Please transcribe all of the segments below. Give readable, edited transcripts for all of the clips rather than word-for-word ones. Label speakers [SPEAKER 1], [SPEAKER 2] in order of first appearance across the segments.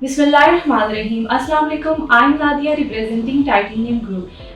[SPEAKER 1] Bismillahirrahmanirrahim. Assalamu alaikum. I'm Nadia representing Titanium Group.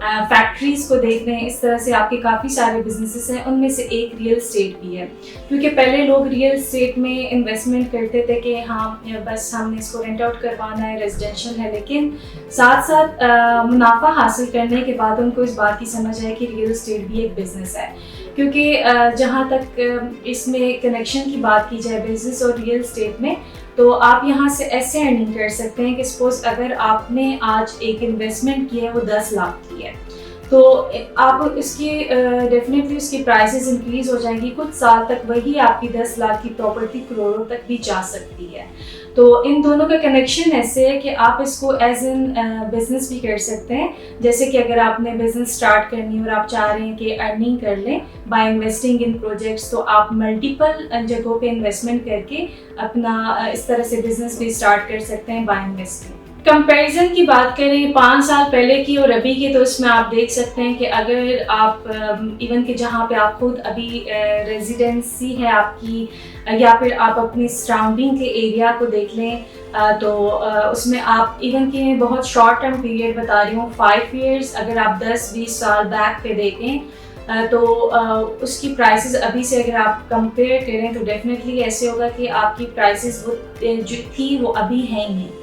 [SPEAKER 1] Factories کو دیکھ لیں. اس طرح سے آپ کے کافی سارے بزنسز ہیں, ان میں سے ایک ریئل اسٹیٹ بھی ہے. کیونکہ پہلے لوگ ریئل اسٹیٹ میں انویسٹمنٹ کرتے تھے کہ ہاں بس ہم نے اس کو رینٹ آؤٹ کروانا ہے, ریزیڈینشیل ہے, لیکن ساتھ ساتھ منافع حاصل کرنے کے بعد ان کو اس بات کی سمجھ آئی کہ ریئل اسٹیٹ بھی ایک بزنس ہے. کیونکہ جہاں تک اس میں کنیکشن کی بات کی جائے بزنس اور ریئل اسٹیٹ میں, تو آپ یہاں سے ایسے ارننگ کر سکتے ہیں کہ سپوز اگر آپ نے آج ایک انویسٹمنٹ کی ہے وہ 10 لاکھ کی ہے, تو آپ اس کی ڈیفینیٹلی اس کی پرائسز انکریز ہو جائیں گی. کچھ سال تک وہی آپ کی 10 لاکھ کی پراپرٹی کروڑوں تک بھی جا سکتی ہے. تو ان دونوں کا کنیکشن ایسے ہے کہ آپ اس کو ایز این بزنس بھی کر سکتے ہیں. جیسے کہ اگر آپ نے بزنس اسٹارٹ کرنی اور آپ چاہ رہے ہیں کہ ارننگ کر لیں بائی انویسٹنگ ان پروجیکٹس, تو آپ ملٹیپل جگہوں پہ انویسٹمنٹ کر کے اپنا اس طرح سے بزنس بھی اسٹارٹ کر سکتے ہیں بائی انویسٹنگ. کمپیریزن کی بات کریں 5 سال پہلے کی اور ابھی کی, تو اس میں آپ دیکھ سکتے ہیں کہ اگر آپ ایون کہ جہاں پہ آپ خود ابھی ریزیڈنسی ہے آپ کی, یا پھر آپ اپنی سراؤنڈنگ کے ایریا کو دیکھ لیں, تو اس میں آپ ایون کہ بہت شارٹ ٹرم پیریڈ بتا رہی ہوں 5 ایئرس, اگر آپ 10-20 سال بیک پہ دیکھیں تو اس کی پرائسز ابھی سے اگر آپ کمپیئر کریں تو ڈیفینیٹلی ایسے ہوگا کہ آپ کی پرائسز وہ جو تھی وہ ابھی ہیں ہی نہیں.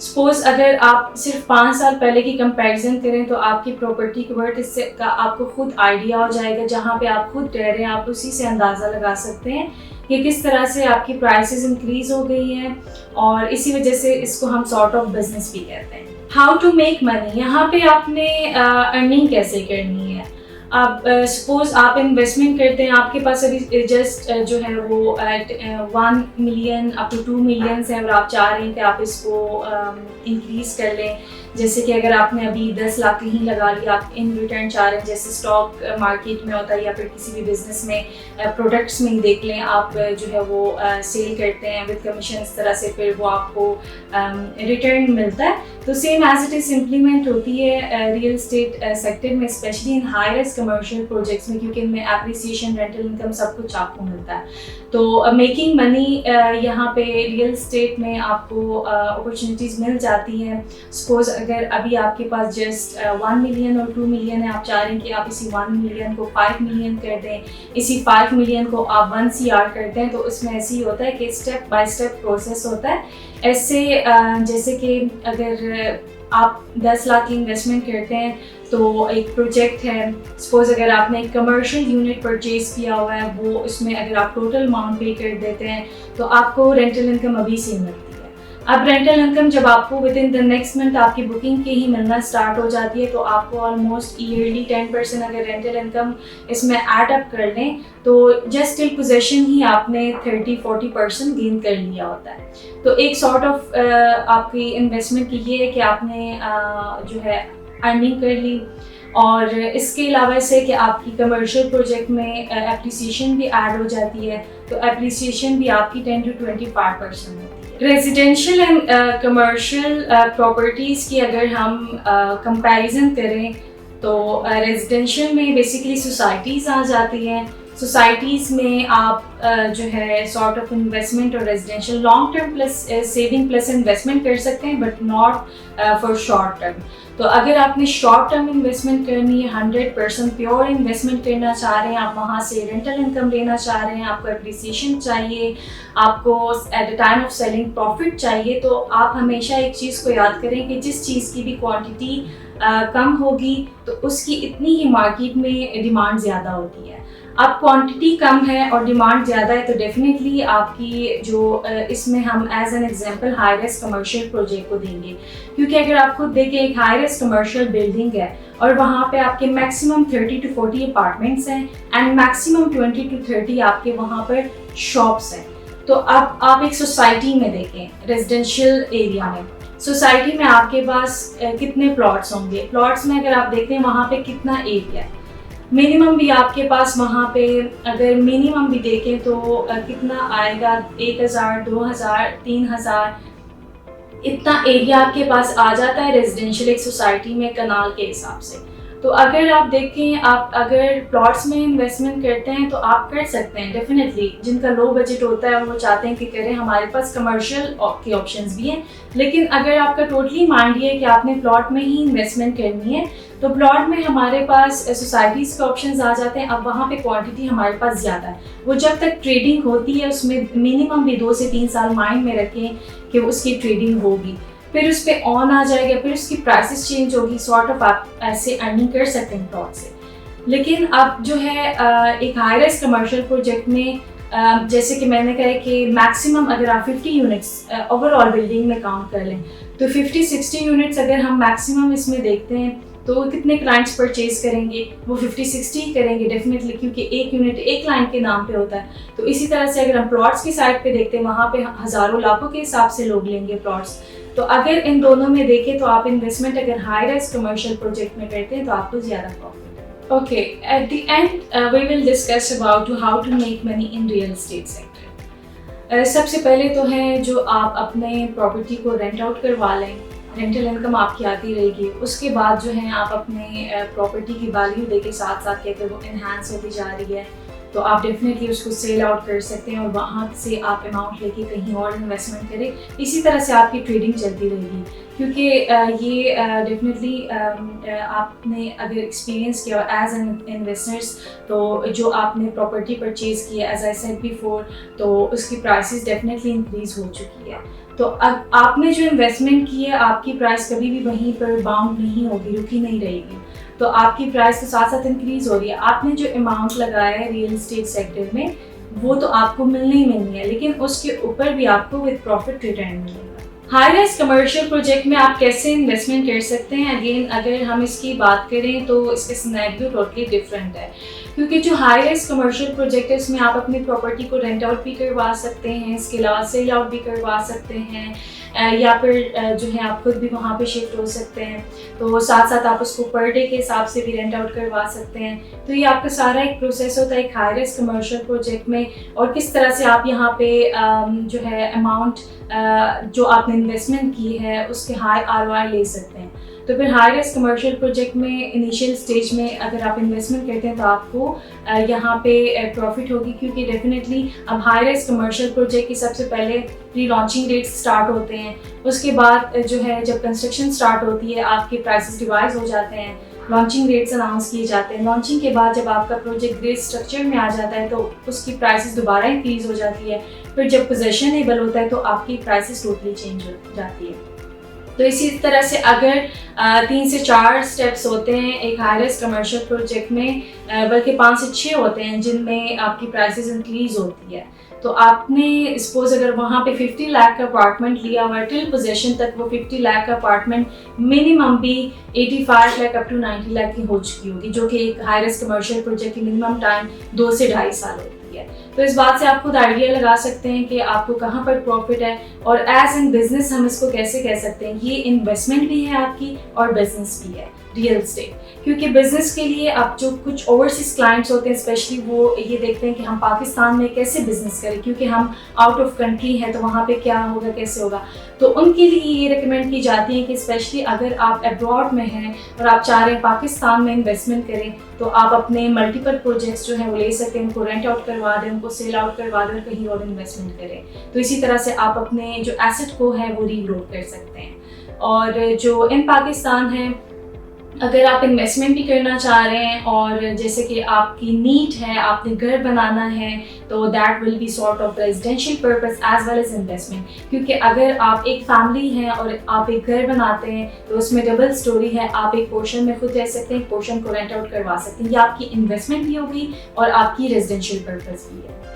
[SPEAKER 1] سپوز اگر آپ صرف 5 سال پہلے کی کمپیریزن کریں تو آپ کی پراپرٹی کی ورتھ اس سے کا آپ کو خود آئیڈیا ہو جائے گا. جہاں پہ آپ خود رہ رہے ہیں آپ اسی سے اندازہ لگا سکتے ہیں کہ کس طرح سے آپ کی پرائسز انکریز ہو گئی ہیں, اور اسی وجہ سے اس کو ہم سارٹ آف بزنس بھی کہتے ہیں. ہاؤ ٹو میک منی, یہاں پہ آپ نے ارننگ کیسے کرنی ہے. اب سپوز آپ انویسٹمنٹ کرتے ہیں, آپ کے پاس ابھی جسٹ جو ہے وہ 1 ملین اپ ٹو 2 ملینس ہے, اور آپ چاہ رہے ہیں کہ آپ اس کو انکریز کر لیں. جیسے کہ اگر آپ نے ابھی 10 لاکھ کہیں لگا لیا, آپ ان ریٹرن چاہ رہے ہیں, جیسے اسٹاک مارکیٹ میں ہوتا ہے یا پھر کسی بھی بزنس میں پروڈکٹس میں ہی دیکھ لیں, آپ جو ہے وہ سیل کرتے ہیں وتھ کمیشن, اس طرح سے پھر وہ آپ کو ریٹرن ملتا ہے. تو same as it is implement ہوتی ہے ریئل اسٹیٹ سیکٹر میں, specially in high rise commercial projects میں, کیونکہ ان میں اپریسیشن, رینٹل انکم سب کچھ آپ کو ملتا ہے. تو میکنگ منی یہاں پہ ریئل اسٹیٹ میں آپ کو اپرچونیٹیز مل جاتی ہیں. سپوز اگر ابھی آپ کے پاس جسٹ 1 ملین اور 2 ملین ہے, آپ چاہ رہے ہیں کہ آپ اسی 1 ملین کو 5 ملین کر دیں, اسی 5 ملین کو آپ 1 CR کر دیں, تو اس میں ایسے ہی ہوتا ہے کہ اسٹیپ بائی اسٹیپ پروسیس ہوتا ہے. ایسے جیسے کہ اگر آپ 10 لاکھ کی انویسٹمنٹ کرتے ہیں تو ایک پروجیکٹ ہے, سپوز اگر آپ نے ایک کمرشل یونٹ پرچیز کیا ہوا ہے, وہ اس میں اگر آپ ٹوٹل اماؤنٹ پے کر دیتے ہیں تو آپ کو رینٹل انکم ابھی سے ملتی ہے. اب رینٹل انکم جب آپ کو with in the next month آپ کی بکنگ کے ہی ملنا اسٹارٹ ہو جاتی ہے, تو آپ کو آلموسٹ ایئرلی 10% اگر رینٹل انکم اس میں ایڈ اپ کر لیں تو جسٹ ٹل پوزیشن ہی آپ نے 30-40% گین کر لیا ہوتا ہے. تو ایک سارٹ آف آپ کی انویسٹمنٹ کی یہ ہے کہ آپ نے جو ہے ارننگ کر لی, اور اس کے علاوہ سے کہ آپ کی کمرشل پروجیکٹ میں اپریسیشن بھی ایڈ ہو جاتی ہے, تو اپریسیشن بھی آپ کی 10-25% ہوتی ہے. ریزیڈینشیل اینڈ کمرشل پراپرٹیز کی اگر ہم کمپیریزن کریں تو ریزیڈینشیل میں بیسیکلی سوسائٹیز آ جاتی ہیں. سوسائٹیز میں آپ جو ہے سارٹ آف انویسٹمنٹ اور residential long term plus saving plus investment کر سکتے ہیں, but not for short term. تو اگر آپ نے شارٹ ٹرم انویسٹمنٹ کرنی ہے, 100% پیور انویسٹمنٹ کرنا چاہ رہے ہیں, آپ وہاں سے رینٹل انکم لینا چاہ رہے ہیں, آپ کو اپریسیشن چاہیے, آپ کو at a time of selling profit چاہیے, تو آپ ہمیشہ ایک چیز کو یاد کریں کہ جس چیز کی بھی کوانٹٹی کم ہوگی تو اس کی اتنی ہی مارکیٹ میں ڈیمانڈ زیادہ ہوتی ہے. اب کوانٹٹی کم ہے اور ڈیمانڈ زیادہ ہے, تو ڈیفینیٹلی آپ کی جو اس میں ہم as an example high rise commercial project کو دیں گے, کیونکہ اگر آپ خود دیکھیں ایک ہائی رائز کمرشل بلڈنگ ہے اور وہاں پہ آپ کے میکسیمم 30-40 اپارٹمنٹس ہیں اینڈ میکسیمم 20-30 آپ کے وہاں پر شاپس ہیں. تو اب آپ ایک سوسائٹی میں دیکھیں, ریزیڈینشیل ایریا میں, سوسائٹی میں آپ کے پاس کتنے پلاٹس ہوں گے. پلاٹس میں اگر آپ دیکھتے ہیں وہاں پہ کتنا ایریا ہے, منیمم بھی آپ کے پاس وہاں پہ اگر منیمم بھی دیکھیں تو کتنا آئے گا, 1000, 2000, 3000, اتنا ایریا آپ کے پاس آ جاتا ہے ریزیڈینشیل ایک سوسائٹی میں کنال کے حساب سے. تو اگر آپ دیکھیں آپ اگر پلاٹس میں انویسٹمنٹ کرتے ہیں تو آپ کر سکتے ہیں ڈیفینیٹلی. جن کا لو بجٹ ہوتا ہے وہ چاہتے ہیں کہ کریں, ہمارے پاس کمرشل کے آپشنز بھی ہیں. لیکن اگر آپ کا ٹوٹلی مائنڈ یہ ہے کہ آپ نے پلاٹ میں ہی انویسٹمنٹ کرنی ہے تو پلاٹ میں ہمارے پاس سوسائٹیز کے آپشنز آ جاتے ہیں. اب وہاں پہ کوانٹٹی ہمارے پاس زیادہ ہے, وہ جب تک ٹریڈنگ ہوتی ہے اس میں منیمم بھی 2 سے 3 سال مائنڈ میں رکھیں کہ اس کی ٹریڈنگ ہوگی, پھر اس پہ آن آ جائے گا, پھر اس کی پرائسز چینج ہوگی, سارٹ آف آپ ایسے ارننگ کر سکتے ہیں پلاٹ سے. لیکن اب جو ہے ایک ہائی رائز کمرشل پروجیکٹ میں جیسے کہ میں نے کہا کہ میکسیمم اگر آپ 50 یونٹس اوور آل بلڈنگ میں کاؤنٹ کر لیں تو 50-60 یونٹس اگر ہم میکسیمم اس میں دیکھتے ہیں تو کتنے کلائنٹس پرچیز کریں گے, وہ 50-60 ہی کریں گے ڈیفینیٹلی, کیونکہ ایک یونٹ ایک کلائنٹ کے نام پہ ہوتا ہے. تو اسی طرح سے اگر ہم پلاٹس کی سائڈ پہ دیکھتے ہیں وہاں پہ ہزاروں لاکھوں کے حساب سے لوگ لیں گے پلاٹس. تو اگر ان دونوں میں دیکھیں تو آپ انویسٹمنٹ اگر ہائی رائز کمرشل پروجیکٹ میں کرتے ہیں تو آپ کو زیادہ پروفٹ ہے. Okay, at the end we will discuss about how to make money in real estate sector. سب سے پہلے تو ہے جو آپ اپنے پراپرٹی کو رینٹ آؤٹ کروا لیں, رینٹل انکم آپ کی آتی رہے گی. اس کے بعد جو ہے آپ اپنے پراپرٹی کی ویلیو دے کے ساتھ ساتھ کہ اگر وہ انہینس ہوتی جا رہی ہے تو آپ ڈیفینیٹلی اس کو سیل آؤٹ کر سکتے ہیں اور وہاں سے آپ اماؤنٹ لے کے کہیں اور انویسٹمنٹ کریں. اسی طرح سے آپ کی ٹریڈنگ چلتی رہے گی, کیونکہ یہ ڈیفینیٹلی آپ نے اگر ایکسپیرینس کیا ایز این انویسٹرس تو جو آپ نے پراپرٹی پرچیز کی ہے ایز آئی سیڈ بیفور تو اس کی پرائسز ڈیفینیٹلی انکریز ہو چکی ہے. تو اب آپ نے جو انویسٹمنٹ کی ہے آپ کی پرائس کبھی بھی وہیں پر باؤنڈ نہیں ہوگی, رکی نہیں رہے گی. تو آپ کی پرائس کے ساتھ ساتھ انکریز ہو رہی ہے. آپ نے جو اماؤنٹ لگایا ہے ریئل اسٹیٹ سیکٹر میں وہ تو آپ کو ملنا ہی ملنی ہے, لیکن اس کے اوپر بھی آپ کو وتھ پروفٹ ریٹرن ملے گا. ہائی رائز کمرشل پروجیکٹ میں آپ کیسے انویسٹمنٹ کر سکتے ہیں؟ اگین اگر ہم اس کی بات کریں تو اس کے سینیریو ٹوٹلی ڈفرینٹ ہے, کیونکہ جو ہائی رائز کمرشل پروجیکٹ ہے اس میں آپ اپنی پراپرٹی کو رینٹ آؤٹ بھی کروا سکتے ہیں, اس کے علاوہ سیل آؤٹ بھی کروا سکتے ہیں, یا پھر جو ہے آپ خود بھی وہاں پہ شفٹ ہو سکتے ہیں. تو ساتھ ساتھ آپ اس کو پر ڈے کے حساب سے بھی رینٹ آؤٹ کروا سکتے ہیں. تو یہ آپ کا سارا ایک پروسیس ہوتا ہے ایک ہائی رائز کمرشل پروجیکٹ میں, اور کس طرح سے آپ یہاں پہ جو ہے اماؤنٹ جو آپ نے انویسٹمنٹ کی ہے اس کے ہائی ROI لے سکتے ہیں. تو پھر ہائی رائز کمرشل پروجیکٹ میں انیشیل سٹیج میں اگر آپ انویسٹمنٹ کرتے ہیں تو آپ کو یہاں پہ پروفٹ ہوگی, کیونکہ ڈیفینیٹلی اب ہائی رائز کمرشل پروجیکٹ کی سب سے پہلے پری لانچنگ ریٹس اسٹارٹ ہوتے ہیں. اس کے بعد جو ہے جب کنسٹرکشن اسٹارٹ ہوتی ہے آپ کے پرائسز ریوائز ہو جاتے ہیں, لانچنگ ریٹس اناؤنس کیے جاتے ہیں. لانچنگ کے بعد جب آپ کا پروجیکٹ گریڈ اسٹرکچر میں آ جاتا ہے تو اس کی پرائسز دوبارہ انکریز ہو جاتی ہے. پھر جب پوزیشنیبل ہوتا ہے تو آپ کی پرائسز ٹوٹلی چینج ہو جاتی ہے. تو اسی طرح سے اگر 3 سے 4 اسٹیپس ہوتے ہیں ایک ہائی رائز کمرشل پروجیکٹ میں, بلکہ 5 سے 6 ہوتے ہیں جن میں آپ کی پرائسز انکریز ہوتی ہے. تو آپ نے سپوز اگر وہاں پہ 50 لاکھ کا اپارٹمنٹ لیا ہوا ہے, ٹل پوزیشن تک وہ 50 لاکھ کا اپارٹمنٹ منیمم بھی 85 لاکھ اپ ٹو 90 لاکھ کی ہو چکی ہوگی, جو کہ ایک ہائی رائز کمرشل پروجیکٹ کی منیمم ٹائم 2 سے 2.5 سال ہوتی ہے. تو اس بات سے آپ خود آئیڈیا لگا سکتے ہیں کہ آپ کو کہاں پر پروفٹ ہے, اور ایز این بزنس ہم اس کو کیسے کہہ سکتے ہیں یہ انویسٹمنٹ بھی ہے آپ کی اور بزنس بھی ہے ریئل اسٹیٹ. کیونکہ بزنس کے لیے اب جو کچھ اوورسیز کلائنٹس ہوتے ہیں اسپیشلی وہ یہ دیکھتے ہیں کہ ہم پاکستان میں کیسے بزنس کریں, کیونکہ ہم آؤٹ آف کنٹری ہیں تو وہاں پہ کیا ہوگا کیسے ہوگا. تو ان کے لیے یہ ریکمینڈ کی جاتی ہے کہ اسپیشلی اگر آپ ابراڈ میں ہیں اور آپ چاہ رہے ہیں پاکستان میں انویسٹمنٹ کریں تو آپ اپنے ملٹیپل پروجیکٹس جو ہیں وہ لے سکتے ہیں, ان کو رینٹ آؤٹ کروا دیں, ان کو سیل آؤٹ کروا دیں اور کہیں اور انویسٹمنٹ کریں. تو اسی طرح سے آپ اپنے جو ایسٹ کو ہے وہ ری گرو کر سکتے ہیں. اور جو ان پاکستان ہے اگر آپ انویسٹمنٹ بھی کرنا چاہ رہے ہیں اور جیسے کہ آپ کی نیڈ ہے, آپ نے گھر بنانا ہے, تو that will be sort of residential purpose as well as investment. کیونکہ اگر آپ ایک فیملی ہیں اور آپ ایک گھر بناتے ہیں تو اس میں ڈبل سٹوری ہے, آپ ایک پورشن میں خود رہ سکتے ہیں, ایک پورشن کو رینٹ آؤٹ کروا سکتے ہیں. یہ آپ کی انویسٹمنٹ بھی ہوگی اور آپ کی ریزیڈینشیل پرپز بھی ہے.